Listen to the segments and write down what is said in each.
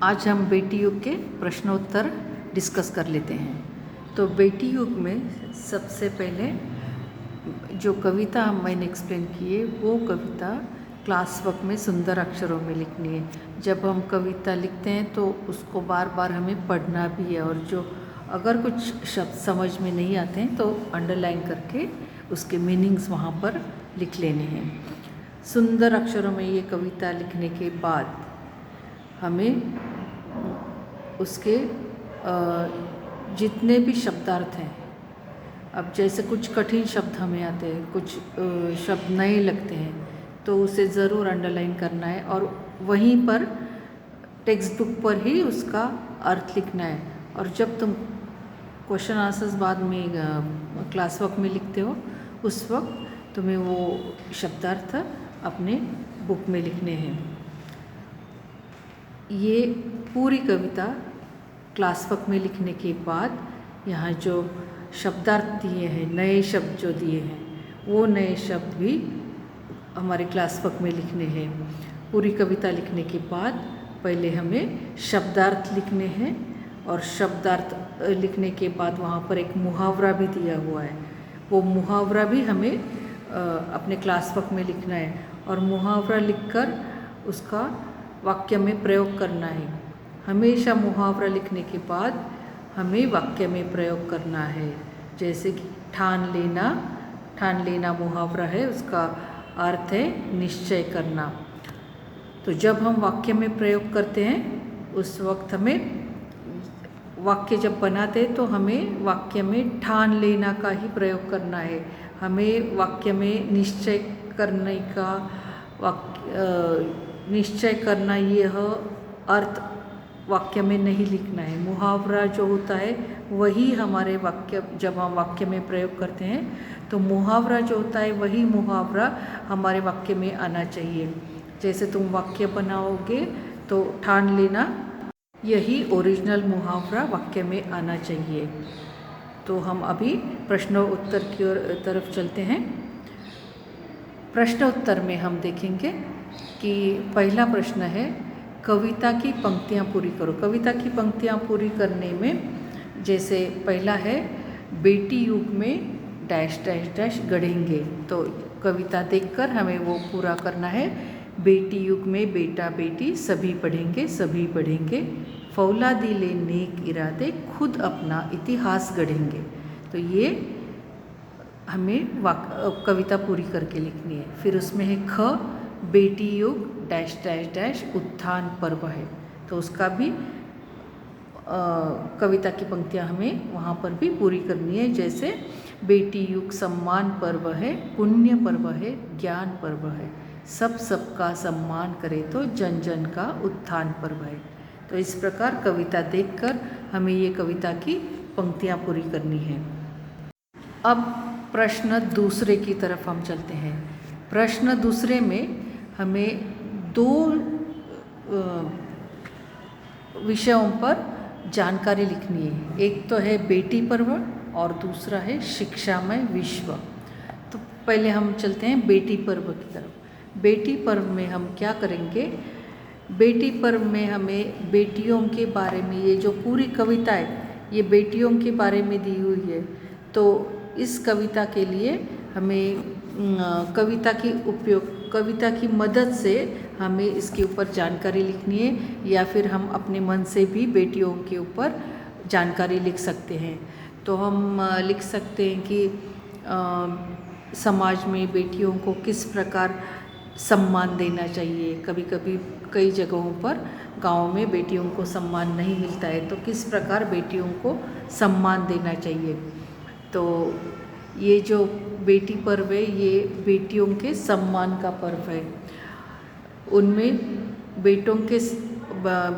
आज हम बेटी युग के प्रश्नोत्तर डिस्कस कर लेते हैं। तो बेटी युग में सबसे पहले जो कविता मैंने एक्सप्लेन की है वो कविता क्लास वर्क में सुंदर अक्षरों में लिखनी है। जब हम कविता लिखते हैं तो उसको बार बार हमें पढ़ना भी है, और जो अगर कुछ शब्द समझ में नहीं आते हैं तो अंडरलाइन करके उसके मीनिंग्स वहाँ पर लिख लेने हैं। सुंदर अक्षरों में ये कविता लिखने के बाद हमें उसके जितने भी शब्दार्थ हैं, अब जैसे कुछ कठिन शब्द हमें आते हैं, कुछ शब्द नए लगते हैं, तो उसे ज़रूर अंडरलाइन करना है और वहीं पर टेक्स्ट बुक पर ही उसका अर्थ लिखना है। और जब तुम क्वेश्चन आंसर्स बाद में क्लास वर्क में लिखते हो उस वक्त तुम्हें वो शब्दार्थ अपने बुक में लिखने हैं। ये पूरी कविता क्लास वर्क में लिखने के बाद यहाँ जो शब्दार्थ दिए हैं, नए शब्द जो दिए हैं, वो नए शब्द भी हमारे क्लास वर्क में लिखने हैं। पूरी कविता लिखने के बाद पहले हमें शब्दार्थ लिखने हैं, और शब्दार्थ लिखने के बाद वहाँ पर एक मुहावरा भी दिया हुआ है, वो मुहावरा भी हमें अपने क्लास वर्क में लिखना है। और मुहावरा लिखकर उसका वाक्य में प्रयोग करना है। हमेशा मुहावरा लिखने के बाद हमें वाक्य में प्रयोग करना है। जैसे कि ठान लेना मुहावरा है, उसका अर्थ है निश्चय करना। तो जब हम वाक्य में प्रयोग करते हैं उस वक्त हमें वाक्य जब बनाते हैं तो हमें वाक्य में ठान लेना का ही प्रयोग करना है। हमें वाक्य में निश्चय करने का निश्चय करना यह अर्थ वाक्य में नहीं लिखना है। मुहावरा जो होता है वही हमारे वाक्य, जब हम वाक्य में प्रयोग करते हैं तो मुहावरा जो होता है वही मुहावरा हमारे वाक्य में आना चाहिए। जैसे तुम वाक्य बनाओगे तो ठान लेना, यही ओरिजिनल मुहावरा वाक्य में आना चाहिए। तो हम अभी प्रश्नोत्तर की तरफ चलते हैं। प्रश्नोत्तर में हम देखेंगे कि पहला प्रश्न है, कविता की पंक्तियाँ पूरी करो। कविता की पंक्तियाँ पूरी करने में जैसे पहला है, बेटी युग में डैश डैश डैश गढ़ेंगे। तो कविता देखकर हमें वो पूरा करना है। बेटी युग में बेटा बेटी सभी पढ़ेंगे, फौलादी ले नेक इरादे खुद अपना इतिहास गढ़ेंगे। तो ये हमें कविता पूरी करके लिखनी है। फिर उसमें है ख, बेटी युग डैश डैश डैश उत्थान पर्व है। तो उसका भी कविता की पंक्तियाँ हमें वहाँ पर भी पूरी करनी है। जैसे बेटी युग सम्मान पर्व है, पुण्य पर्व है, ज्ञान पर्व है, सबका सम्मान करे तो जन जन का उत्थान पर्व है। तो इस प्रकार कविता देखकर हमें ये कविता की पंक्तियाँ पूरी करनी है। अब प्रश्न दूसरे की तरफ हम चलते हैं। प्रश्न दूसरे में हमें दो विषयों पर जानकारी लिखनी है। एक तो है बेटी पर्व और दूसरा है शिक्षामय विश्व। तो पहले हम चलते हैं बेटी पर्व की तरफ। बेटी पर्व में हम क्या करेंगे? बेटी पर्व में हमें बेटियों के बारे में, ये जो पूरी कविता है ये बेटियों के बारे में दी हुई है। तो इस कविता के लिए हमें कविता की मदद से हमें इसके ऊपर जानकारी लिखनी है, या फिर हम अपने मन से भी बेटियों के ऊपर जानकारी लिख सकते हैं। तो हम लिख सकते हैं कि समाज में बेटियों को किस प्रकार सम्मान देना चाहिए। कभी कभी कई जगहों पर गाँव में बेटियों को सम्मान नहीं मिलता है, तो किस प्रकार बेटियों को सम्मान देना चाहिए। तो ये जो बेटी पर्व है ये बेटियों के सम्मान का पर्व है। उनमें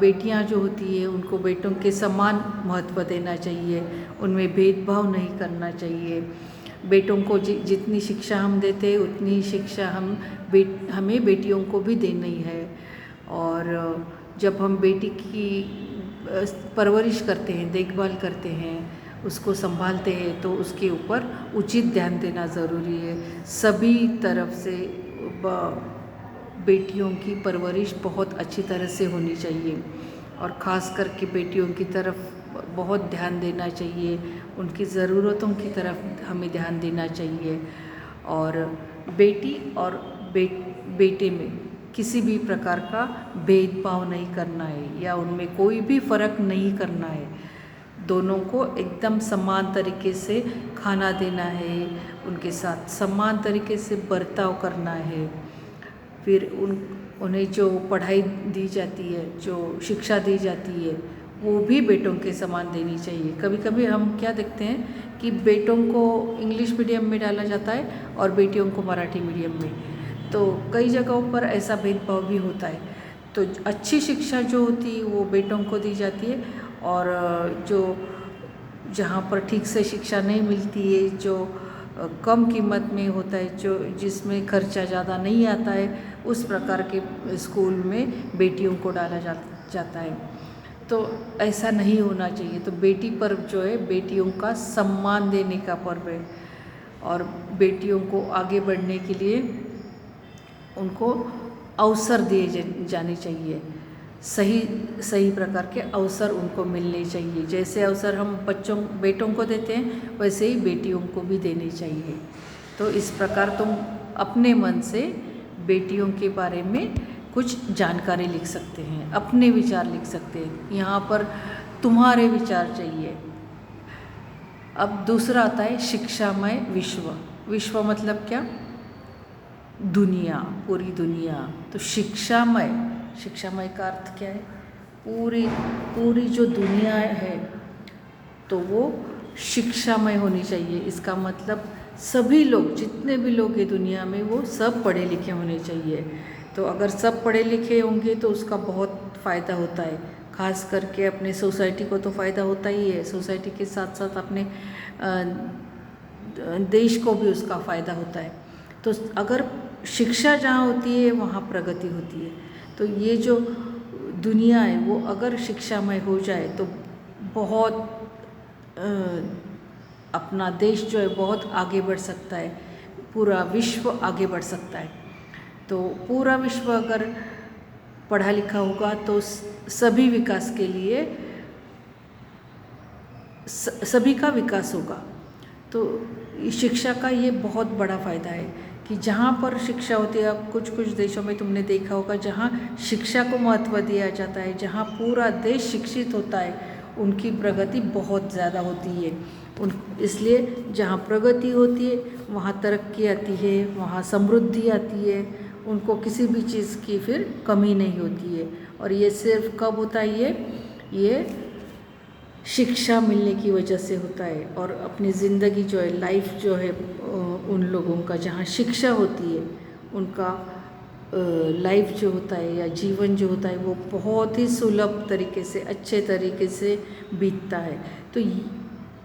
बेटियां जो होती है उनको बेटों के समान महत्व देना चाहिए, उनमें भेदभाव नहीं करना चाहिए। बेटों को जितनी शिक्षा हम देते हैं उतनी शिक्षा हमें बेटियों को भी देनी है। और जब हम बेटी की परवरिश करते हैं, देखभाल करते हैं, उसको संभालते हैं, तो उसके ऊपर उचित ध्यान देना ज़रूरी है। सभी तरफ से बेटियों की परवरिश बहुत अच्छी तरह से होनी चाहिए। और ख़ास करके बेटियों की तरफ बहुत ध्यान देना चाहिए, उनकी ज़रूरतों की तरफ हमें ध्यान देना चाहिए। और बेटी और बेटे में किसी भी प्रकार का भेदभाव नहीं करना है या उनमें कोई भी फ़र्क नहीं करना है। दोनों को एकदम समान तरीके से खाना देना है, उनके साथ समान तरीके से बर्ताव करना है। फिर उन्हें जो पढ़ाई दी जाती है, जो शिक्षा दी जाती है, वो भी बेटों के समान देनी चाहिए। कभी कभी हम क्या देखते हैं कि बेटों को इंग्लिश मीडियम में डाला जाता है और बेटियों को मराठी मीडियम में, तो कई जगहों पर ऐसा भेदभाव भी होता है। तो अच्छी शिक्षा जो होती है वो बेटों को दी जाती है, और जो जहाँ पर ठीक से शिक्षा नहीं मिलती है, जो कम कीमत में होता है, जो जिसमें खर्चा ज़्यादा नहीं आता है, उस प्रकार के स्कूल में बेटियों को डाला जाता है। तो ऐसा नहीं होना चाहिए। तो बेटी पर्व जो है बेटियों का सम्मान देने का पर्व है, और बेटियों को आगे बढ़ने के लिए उनको अवसर दिए जाने चाहिए। सही प्रकार के अवसर उनको मिलने चाहिए। जैसे अवसर हम बेटों को देते हैं, वैसे ही बेटियों को भी देने चाहिए। तो इस प्रकार तुम अपने मन से बेटियों के बारे में कुछ जानकारी लिख सकते हैं, अपने विचार लिख सकते हैं। यहाँ पर तुम्हारे विचार चाहिए। अब दूसरा आता है शिक्षामय विश्व। विश्व मतलब क्या? दुनिया, पूरी दुनिया। तो शिक्षामय का अर्थ क्या है? पूरी जो दुनिया है तो वो शिक्षामय होनी चाहिए। इसका मतलब सभी लोग, जितने भी लोग हैं दुनिया में, वो सब पढ़े लिखे होने चाहिए। तो अगर सब पढ़े लिखे होंगे तो उसका बहुत फ़ायदा होता है। खास करके अपने सोसाइटी को तो फ़ायदा होता ही है, सोसाइटी के साथ साथ अपने देश को भी उसका फ़ायदा होता है। तो अगर शिक्षा जहाँ होती है वहाँ प्रगति होती है। तो ये जो दुनिया है वो अगर शिक्षामय हो जाए तो बहुत अपना देश जो है बहुत आगे बढ़ सकता है, पूरा विश्व आगे बढ़ सकता है। तो पूरा विश्व अगर पढ़ा लिखा होगा तो सभी विकास के लिए सभी का विकास होगा। तो शिक्षा का ये बहुत बड़ा फ़ायदा है कि जहाँ पर शिक्षा होती है, अब कुछ देशों में तुमने देखा होगा जहाँ शिक्षा को महत्व दिया जाता है, जहाँ पूरा देश शिक्षित होता है, उनकी प्रगति बहुत ज़्यादा होती है। इसलिए जहाँ प्रगति होती है वहाँ तरक्की आती है, वहाँ समृद्धि आती है, उनको किसी भी चीज़ की फिर कमी नहीं होती है। और ये सिर्फ कब होता है? ये शिक्षा मिलने की वजह से होता है। और अपनी ज़िंदगी जो है, लाइफ जो है, उन लोगों का जहाँ शिक्षा होती है उनका लाइफ जो होता है या जीवन जो होता है वो बहुत ही सुलभ तरीके से, अच्छे तरीके से बीतता है। तो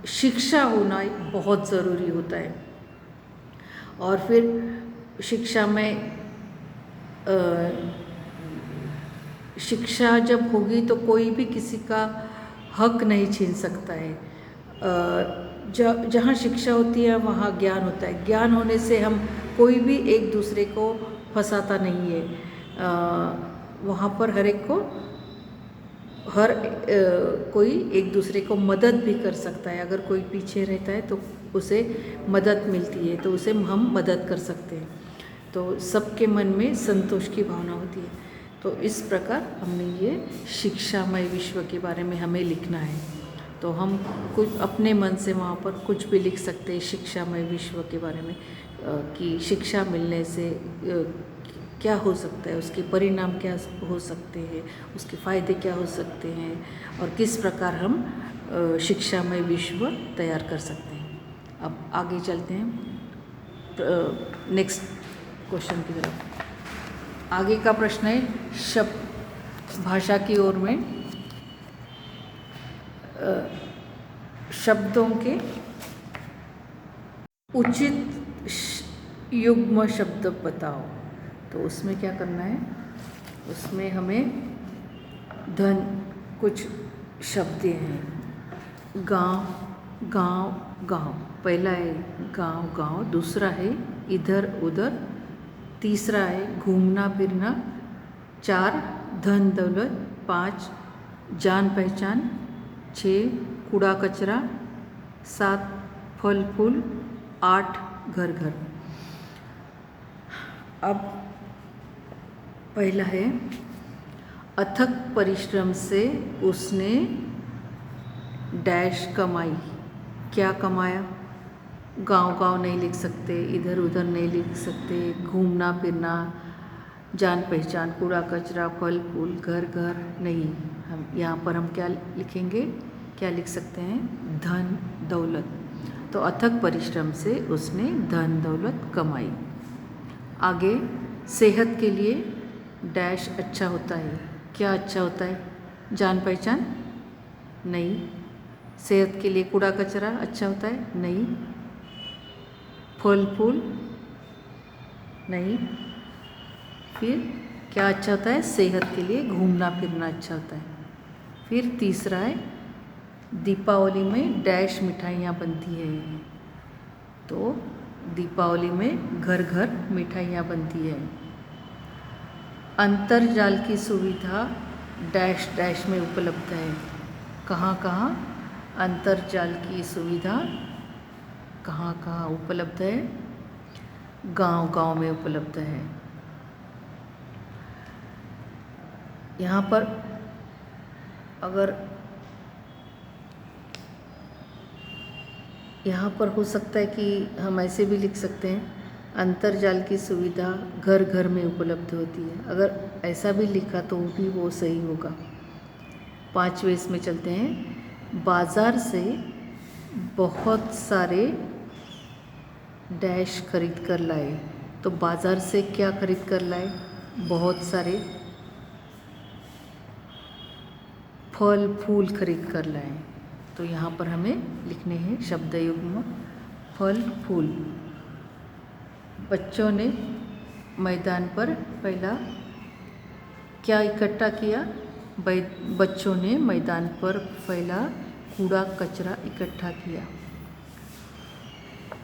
शिक्षा होना बहुत ज़रूरी होता है। और फिर शिक्षा में शिक्षा जब होगी तो कोई भी किसी का हक नहीं छीन सकता है। जहाँ शिक्षा होती है वहाँ ज्ञान होता है। ज्ञान होने से हम कोई भी एक दूसरे को फंसाता नहीं है। वहाँ पर कोई एक दूसरे को मदद भी कर सकता है। अगर कोई पीछे रहता है तो उसे मदद मिलती है, तो उसे हम मदद कर सकते हैं। तो सबके मन में संतोष की भावना होती है। तो इस प्रकार हमने ये शिक्षामय विश्व के बारे में हमें लिखना है। तो हम कुछ अपने मन से वहाँ पर कुछ भी लिख सकते हैं शिक्षामय विश्व के बारे में, कि शिक्षा मिलने से क्या हो सकता है, उसके परिणाम क्या हो सकते हैं, उसके फ़ायदे क्या हो सकते हैं, और किस प्रकार हम शिक्षामय विश्व तैयार कर सकते हैं। अब आगे चलते हैं नेक्स्ट क्वेश्चन की तरफ। आगे का प्रश्न है भाषा की ओर में शब्दों के उचित युग्म शब्द बताओ। तो उसमें क्या करना है? उसमें हमें कुछ शब्द हैं। गांव, पहला है गांव, दूसरा है इधर उधर, तीसरा है घूमना फिरना, 4 धन दौलत, 5 जान पहचान, 6 कूड़ा कचरा, 7 फल फूल, 8 घर घर। अब पहला है, अथक परिश्रम से उसने डैश कमाई। क्या कमाया? गांव-गांव नहीं लिख सकते, इधर उधर नहीं लिख सकते, घूमना फिरना, जान पहचान, कूड़ा कचरा, फल फूल, घर घर नहीं। हम यहाँ पर हम क्या लिखेंगे, क्या लिख सकते हैं? धन दौलत। तो अथक परिश्रम से उसने धन दौलत कमाई। आगे, सेहत के लिए डैश अच्छा होता है। क्या अच्छा होता है? जान पहचान नहीं। सेहत के लिए कूड़ा कचरा अच्छा होता है? नहीं। फल फूल नहीं। फिर क्या अच्छा होता है? सेहत के लिए घूमना फिरना अच्छा होता है। फिर तीसरा है, दीपावली में डैश मिठाइयाँ बनती है। तो दीपावली में घर घर मिठाइयाँ बनती है। अंतर्जाल की सुविधा डैश डैश में उपलब्ध है। कहाँ कहाँ अंतर्जाल की सुविधा कहाँ कहाँ उपलब्ध है? गांव गांव में उपलब्ध है। यहाँ पर अगर यहाँ पर हो सकता है कि हम ऐसे भी लिख सकते हैं, अंतर्जाल की सुविधा घर घर में उपलब्ध होती है। अगर ऐसा भी लिखा तो भी वो सही होगा। 5वें इसमें चलते हैं, बाज़ार से बहुत सारे डैश खरीद कर लाए। तो बाज़ार से क्या खरीद कर लाए? बहुत सारे फल फूल खरीद कर लाए। तो यहाँ पर हमें लिखने हैं शब्द युग्म फल फूल। बच्चों ने मैदान पर पहला क्या इकट्ठा किया? बच्चों ने मैदान पर पहला कूड़ा कचरा इकट्ठा किया।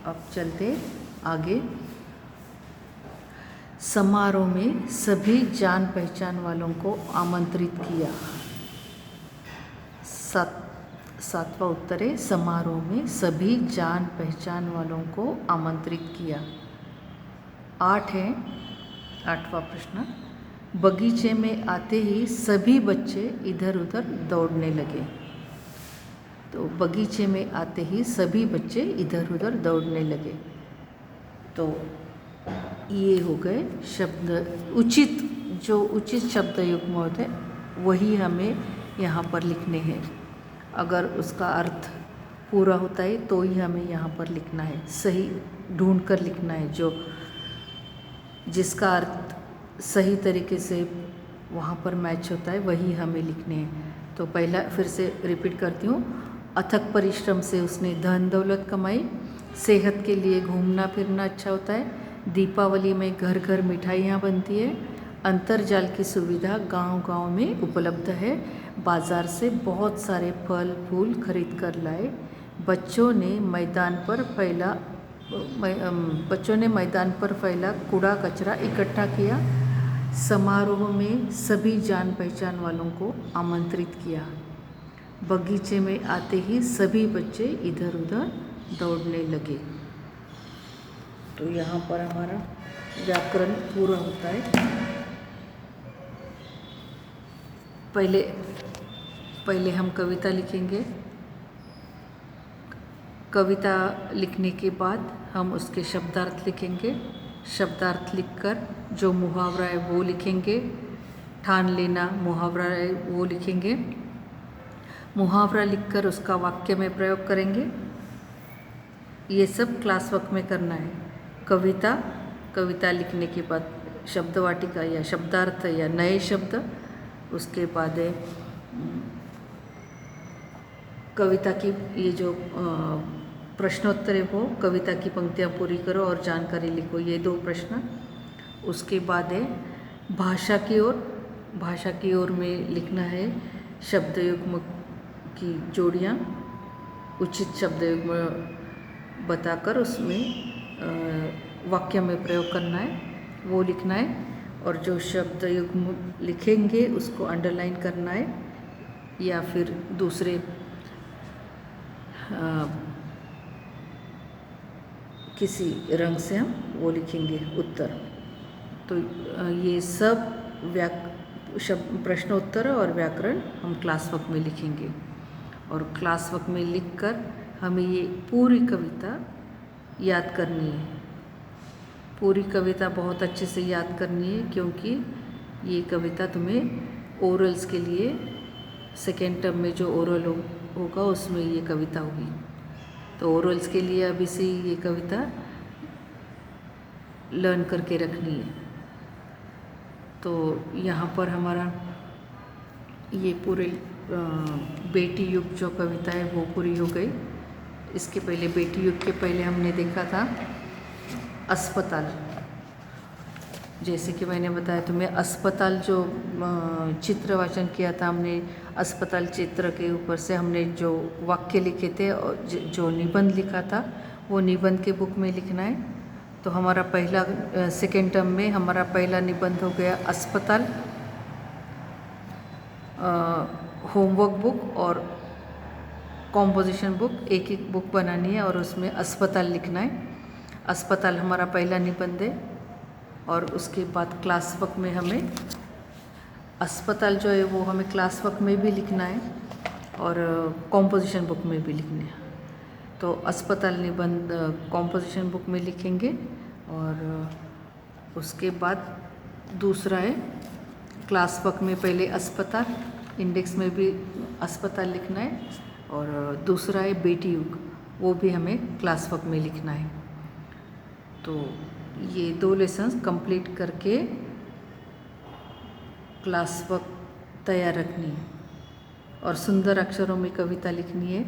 अब चलते आगे, समारोह में सभी जान पहचान वालों को आमंत्रित किया। सातवां उत्तर है, समारोह में सभी जान पहचान वालों को आमंत्रित किया। 8 है, 8वां प्रश्न, बगीचे में आते ही सभी बच्चे इधर उधर दौड़ने लगे। तो बगीचे में आते ही सभी बच्चे इधर उधर दौड़ने लगे। तो ये हो गए शब्द उचित, जो उचित शब्द युग्म होते हैं वही हमें यहाँ पर लिखने हैं। अगर उसका अर्थ पूरा होता है तो ही हमें यहाँ पर लिखना है, सही ढूंढ कर लिखना है। जो जिसका अर्थ सही तरीके से वहाँ पर मैच होता है वही हमें लिखने हैं। तो पहला फिर से रिपीट करती हूँ, अथक परिश्रम से उसने धन दौलत कमाई। सेहत के लिए घूमना फिरना अच्छा होता है। दीपावली में घर घर मिठाइयाँ बनती है। अंतर्जाल की सुविधा गांव गांव में उपलब्ध है। बाज़ार से बहुत सारे फल फूल खरीद कर लाए। बच्चों ने मैदान पर फैला कूड़ा कचरा इकट्ठा किया। समारोह में सभी जान पहचान वालों को आमंत्रित किया। बगीचे में आते ही सभी बच्चे इधर उधर दौड़ने लगे। तो यहाँ पर हमारा व्याकरण पूरा होता है। पहले हम कविता लिखेंगे। कविता लिखने के बाद हम उसके शब्दार्थ लिखेंगे। शब्दार्थ लिखकर जो मुहावरा है वो लिखेंगे। ठान लेना मुहावरा है वो लिखेंगे। मुहावरा लिखकर उसका वाक्य में प्रयोग करेंगे। ये सब क्लास वर्क में करना है। कविता लिखने के बाद शब्द वाटिका या शब्दार्थ या नए शब्द, उसके बाद है कविता की ये जो प्रश्नोत्तर है वो कविता की पंक्तियाँ पूरी करो और जानकारी लिखो, ये 2 प्रश्न। उसके बाद है भाषा की ओर में लिखना है शब्द युग्म की जोड़ियाँ, उचित शब्द युग्म बताकर उसमें वाक्य में प्रयोग करना है, वो लिखना है। और जो शब्द युग्म लिखेंगे उसको अंडरलाइन करना है। या फिर दूसरे किसी रंग से हम वो लिखेंगे उत्तर। तो ये सब प्रश्नोत्तर और व्याकरण हम क्लास वर्क में लिखेंगे, और क्लास वर्क में लिखकर हमें ये पूरी कविता याद करनी है। पूरी कविता बहुत अच्छे से याद करनी है, क्योंकि ये कविता तुम्हें ओरल्स के लिए सेकेंड टर्म में जो ओरल होगा उसमें ये कविता होगी। तो ओरल्स के लिए अभी से ये कविता लर्न करके रखनी है। तो यहाँ पर हमारा ये पूरे बेटी युग जो कविता है वो पूरी हो गई। इसके पहले बेटी युग के पहले हमने देखा था अस्पताल। जैसे कि मैंने बताया तुम्हें, अस्पताल जो चित्र वाचन किया था हमने, अस्पताल चित्र के ऊपर से हमने जो वाक्य लिखे थे और जो निबंध लिखा था वो निबंध के बुक में लिखना है। तो हमारा पहला सेकेंड टर्म में हमारा पहला निबंध हो गया अस्पताल। होमवर्क बुक और कॉम्पोजिशन बुक एक एक बुक बनानी है और उसमें अस्पताल लिखना है। अस्पताल हमारा पहला निबंध है। और उसके बाद क्लास वर्क में हमें अस्पताल जो है वो हमें क्लास वर्क में भी लिखना है और कॉम्पोजिशन बुक में भी लिखना है। तो अस्पताल निबंध कॉम्पोजिशन बुक में लिखेंगे, और उसके बाद दूसरा है क्लास वर्क में पहले अस्पताल, इंडेक्स में भी अस्पताल लिखना है, और दूसरा है बेटी युग, वो भी हमें क्लास वर्क में लिखना है। तो ये 2 लेसन्स कंप्लीट करके क्लास वर्क तैयार रखनी है, और सुंदर अक्षरों में कविता लिखनी है।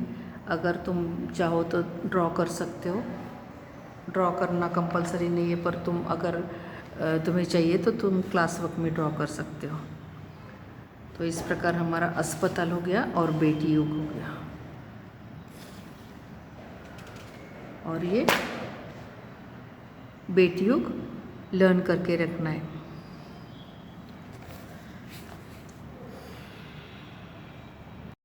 अगर तुम चाहो तो ड्रॉ कर सकते हो, ड्रॉ करना कंपलसरी नहीं है, पर तुम अगर तुम्हें चाहिए तो तुम क्लास वर्क में ड्रॉ कर सकते हो। तो इस प्रकार हमारा अस्पताल हो गया और बेटी युग हो गया। और ये बेटी युग लर्न करके रखना है।